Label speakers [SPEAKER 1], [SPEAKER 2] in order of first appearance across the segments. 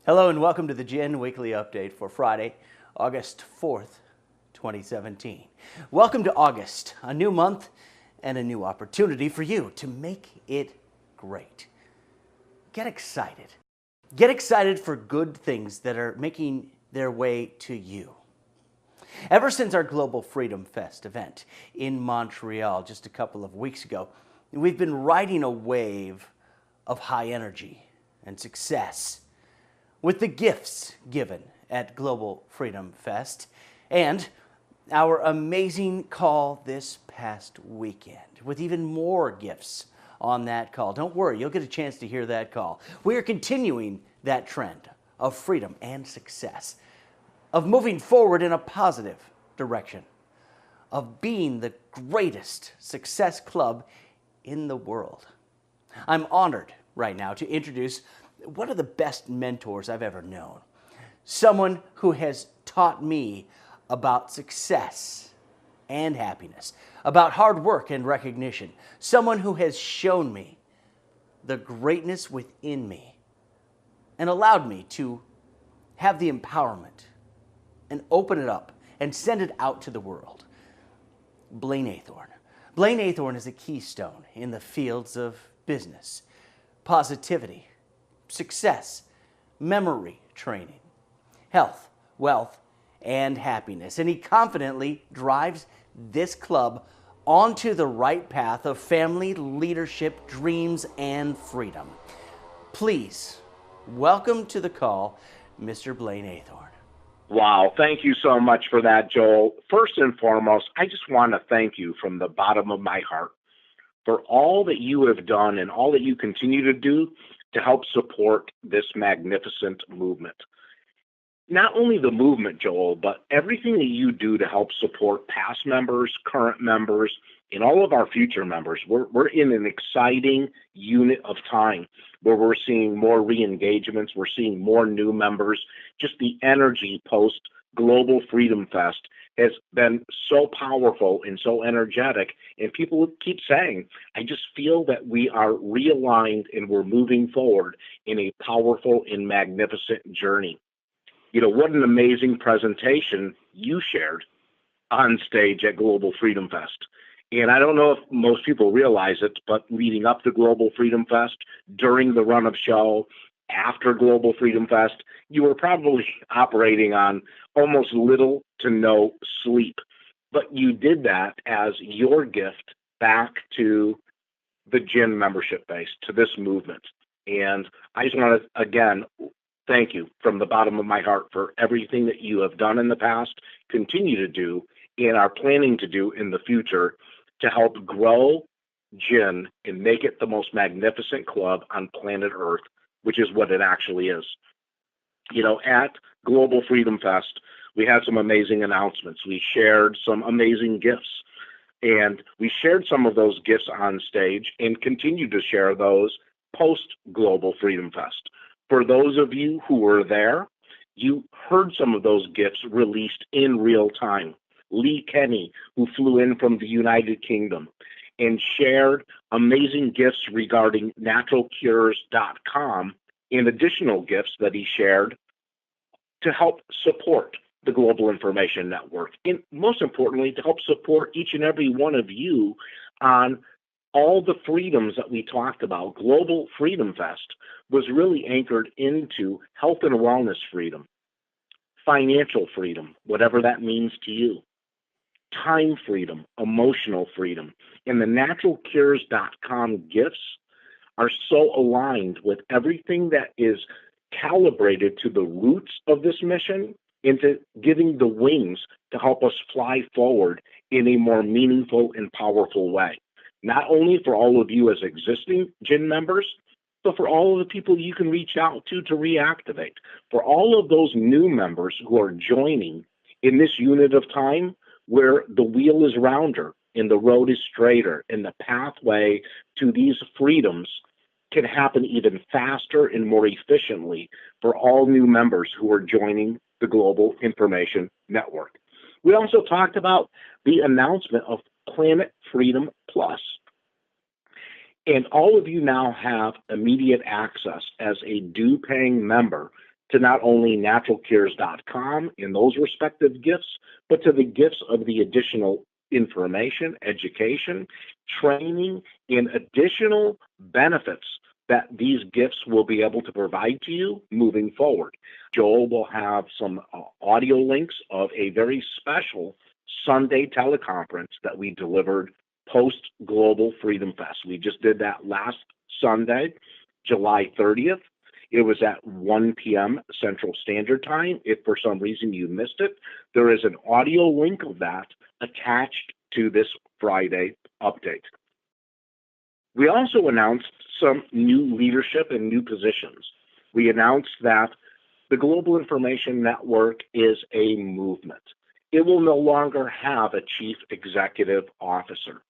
[SPEAKER 1] Hello and welcome to the Gin Weekly Update for Friday, August 4th, 2017. Welcome to August, a new month and a new opportunity for you to make it great. Get excited. Get excited for good things that are making their way to you. Ever since our Global Freedom Fest event in Montreal just a couple of weeks ago, we've been riding a wave of high energy and success with the gifts given at Global Freedom Fest and our amazing call this past weekend with even more gifts on that call. Don't worry, you'll get a chance to hear that call. We are continuing that trend of freedom and success, of moving forward in a positive direction, of being the greatest success club in the world. I'm honored right now to introduce one of the best mentors I've ever known. Someone who has taught me about success and happiness, about hard work and recognition. Someone who has shown me the greatness within me and allowed me to have the empowerment and open it up and send it out to the world. Blaine Athorn. Blaine Athorn is a keystone in the fields of business, positivity, success, memory training, health, wealth, and happiness. And he confidently drives this club onto the right path of family, leadership, dreams, and freedom. Please welcome to the call, Mr. Blaine Athorn.
[SPEAKER 2] Wow, thank you so much for that, Joel. First and foremost, I just want to thank you from the bottom of my heart for all that you have done and all that you continue to do to help support this magnificent movement. Not only the movement, Joel, but everything that you do to help support past members, current members, and all of our future members. We're in an exciting unit of time where we're seeing more re-engagements, we're seeing more new members. Just the energy post Global Freedom Fest has been so powerful and so energetic, and people keep saying, I just feel that we are realigned and we're moving forward in a powerful and magnificent journey. You know, what an amazing presentation you shared on stage at Global Freedom Fest. And I don't know if most people realize it, but leading up to Global Freedom Fest, during the run of show, after Global Freedom Fest, you were probably operating on almost little to no sleep. But you did that as your gift back to the gym membership base, to this movement. And I just want to, again, thank you from the bottom of my heart for everything that you have done in the past, continue to do, and are planning to do in the future to help grow gin and make it the most magnificent club on planet Earth, which is what it actually is. You know, at Global Freedom Fest, we had some amazing announcements. We shared some amazing gifts, and we shared some of those gifts on stage and continue to share those post Global Freedom Fest. For those of you who were there, you heard some of those gifts released in real time. Lee Kenny, who flew in from the United Kingdom and shared amazing gifts regarding naturalcures.com and additional gifts that he shared to help support the Global Information Network, and most importantly, to help support each and every one of you on all the freedoms that we talked about. Global Freedom Fest was really anchored into health and wellness freedom, financial freedom, whatever that means to you, time freedom, emotional freedom, and the naturalcures.com gifts are so aligned with everything that is calibrated to the roots of this mission, into giving the wings to help us fly forward in a more meaningful and powerful way. Not only for all of you as existing gin members, but for all of the people you can reach out to reactivate. For all of those new members who are joining in this unit of time where the wheel is rounder and the road is straighter and the pathway to these freedoms can happen even faster and more efficiently for all new members who are joining the Global Information Network. We also talked about the announcement of Planet Freedom Plus. And all of you now have immediate access as a due-paying member to not only naturalcures.com in those respective gifts, but to the gifts of the additional information, education, training, and additional benefits that these gifts will be able to provide to you moving forward. Joel will have some audio links of a very special Sunday teleconference that we delivered post Global Freedom Fest. We just did that last Sunday, July 30th. It was at 1 p.m. Central Standard Time. If for some reason you missed it, there is an audio link of that attached to this Friday update. We also announced some new leadership and new positions. We announced that the Global Information Network is a movement. It will no longer have a chief executive officer,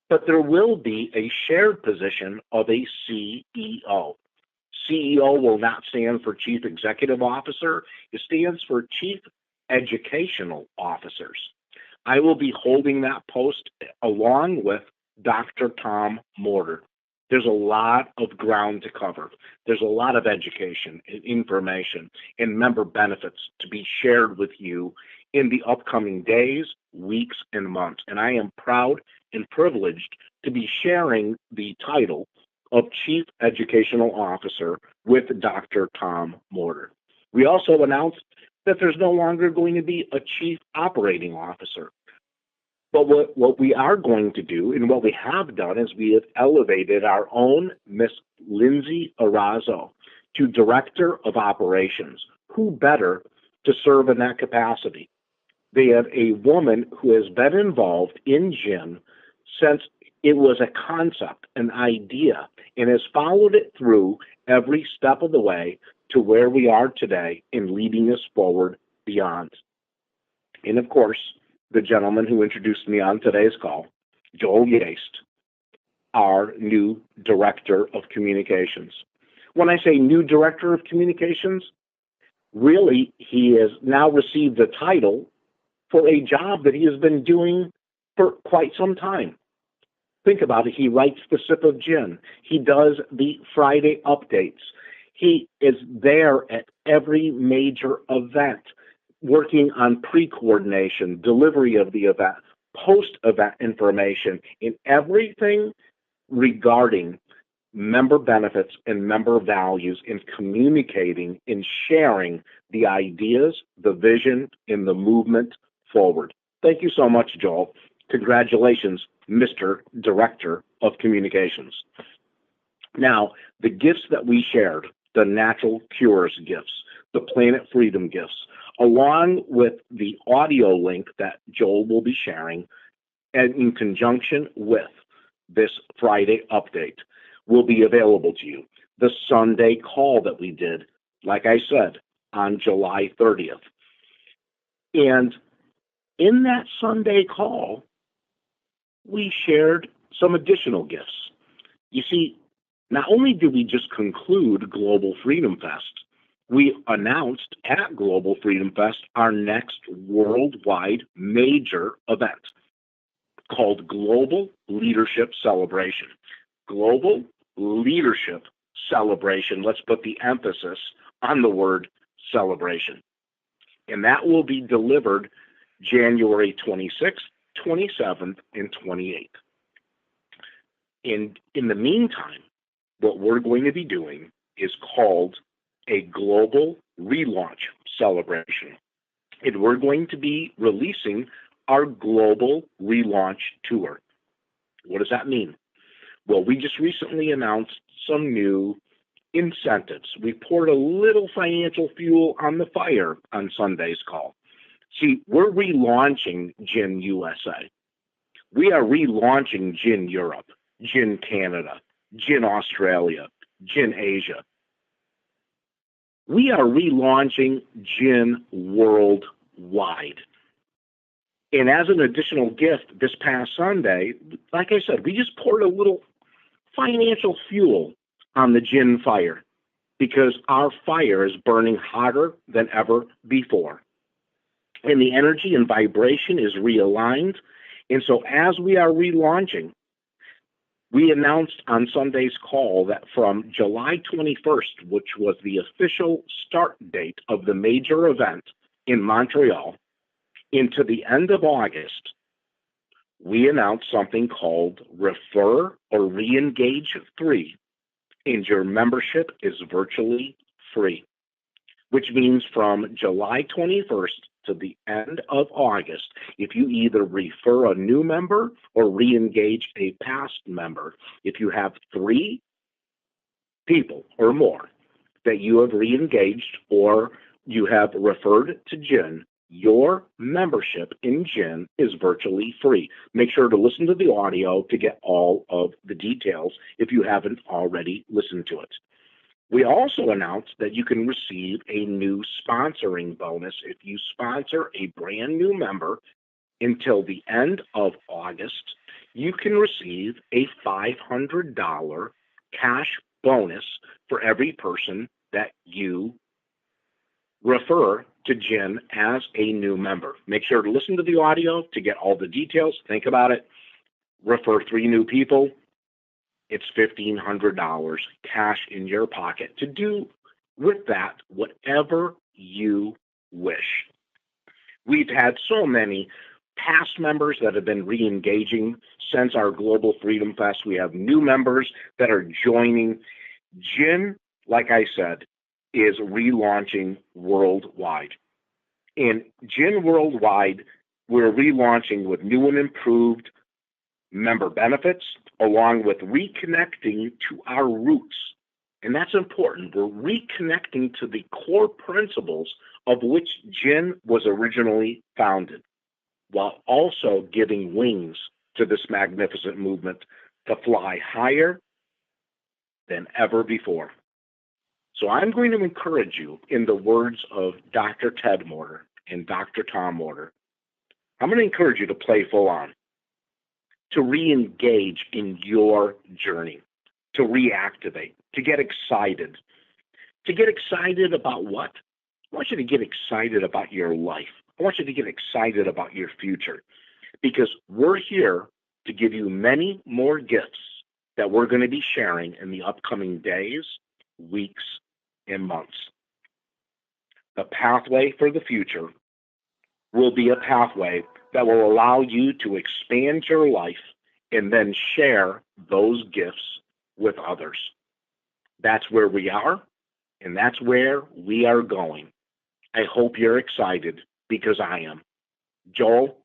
[SPEAKER 2] but there will be a shared position of a CEO. CEO will not stand for Chief Executive Officer. It stands for Chief Educational Officers. I will be holding that post along with Dr. Tom Mortar. There's a lot of ground to cover. There's a lot of education and information and member benefits to be shared with you in the upcoming days, weeks, and months. And I am proud and privileged to be sharing the title of Chief Educational Officer with Dr. Tom Mortar. We also announced that there's no longer going to be a Chief Operating Officer. But what we are going to do, and what we have done, is we have elevated our own Miss Lindsay Arazo to Director of Operations. Who better to serve in that capacity? They have a woman who has been involved in gin since it was a concept, an idea, and has followed it through every step of the way to where we are today in leading us forward beyond. And of course, the gentleman who introduced me on today's call, Joel Yeast, our new Director of Communications. When I say new Director of Communications, really, he has now received the title for a job that he has been doing for quite some time. Think about it. He writes the Sip of Gin. He does the Friday updates. He is there at every major event, working on pre-coordination, delivery of the event, post-event information, in everything regarding member benefits and member values, in communicating and sharing the ideas, the vision, and the movement forward. Thank you so much, Joel. Congratulations, Mr. Director of Communications. Now, the gifts that we shared, the Natural Cures gifts, the Planet Freedom gifts, along with the audio link that Joel will be sharing, and in conjunction with this Friday update, will be available to you. The Sunday call that we did, like I said, on July 30th. And in that Sunday call, we shared some additional gifts. You see, not only did we just conclude Global Freedom Fest, we announced at Global Freedom Fest our next worldwide major event called Global Leadership Celebration. Global Leadership Celebration. Let's put the emphasis on the word celebration. And that will be delivered January 26th, 27th, and 28th. And in the meantime, what we're going to be doing is called a global relaunch celebration. And we're going to be releasing our global relaunch tour. What does that mean? Well, we just recently announced some new incentives. We poured a little financial fuel on the fire on Sunday's call. See, we're relaunching Gin USA. We are relaunching Gin Europe, Gin Canada, Gin Australia, Gin Asia. We are relaunching Gin worldwide. And as an additional gift this past Sunday, like I said, we just poured a little financial fuel on the gin fire because our fire is burning hotter than ever before. And the energy and vibration is realigned. And so as we are relaunching, We announced on Sunday's call that from July 21st, which was the official start date of the major event in Montreal, into the end of August, we announced something called Refer or Reengage 3, and your membership is virtually free, which means from July 21st to the end of August, if you either refer a new member or reengage a past member, if you have 3 people or more that you have reengaged or you have referred to Jen, your membership in Jen is virtually free. Make sure to listen to the audio to get all of the details if you haven't already listened to it. We also announced that you can receive a new sponsoring bonus if you sponsor a brand new member until the end of August. You can receive a $500 cash bonus for every person that you refer to Jen as a new member. Make sure to listen to the audio to get all the details. Think about it. Refer 3 new people. It's $1,500 cash in your pocket to do with that whatever you wish. We've had so many past members that have been re-engaging since our Global Freedom Fest. We have new members that are joining. Jen, like I said, is relaunching worldwide. And Jen Worldwide, we're relaunching with new and improved member benefits, along with reconnecting to our roots. And that's important. We're reconnecting to the core principles of which Jen was originally founded, while also giving wings to this magnificent movement to fly higher than ever before. So I'm going to encourage you, in the words of Dr. Ted Morter and Dr. Tom Morter, I'm going to encourage you to play full on, to re-engage in your journey, to reactivate, to get excited. To get excited about what? I want you to get excited about your life. I want you to get excited about your future, because we're here to give you many more gifts that we're going to be sharing in the upcoming days, weeks, and months. The pathway for the future will be a pathway that will allow you to expand your life and then share those gifts with others. That's where we are, and that's where we are going. I hope you're excited, because I am. Joel,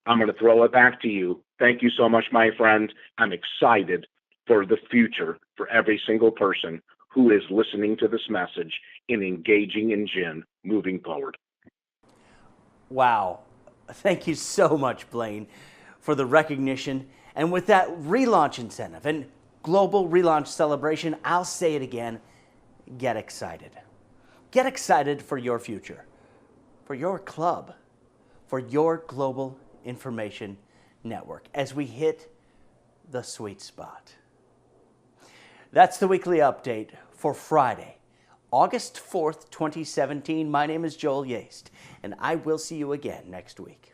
[SPEAKER 2] I'm going to throw it back to you. Thank you so much, my friend. I'm excited for the future for every single person who is listening to this message and engaging in Jen moving forward.
[SPEAKER 1] Wow. Thank you so much, Blaine, for the recognition. And with that relaunch incentive and global relaunch celebration, I'll say it again, get excited. Get excited for your future, for your club, for your global information network as we hit the sweet spot. That's the weekly update for Friday, August 4th, 2017. My name is Joel Yeast, and I will see you again next week.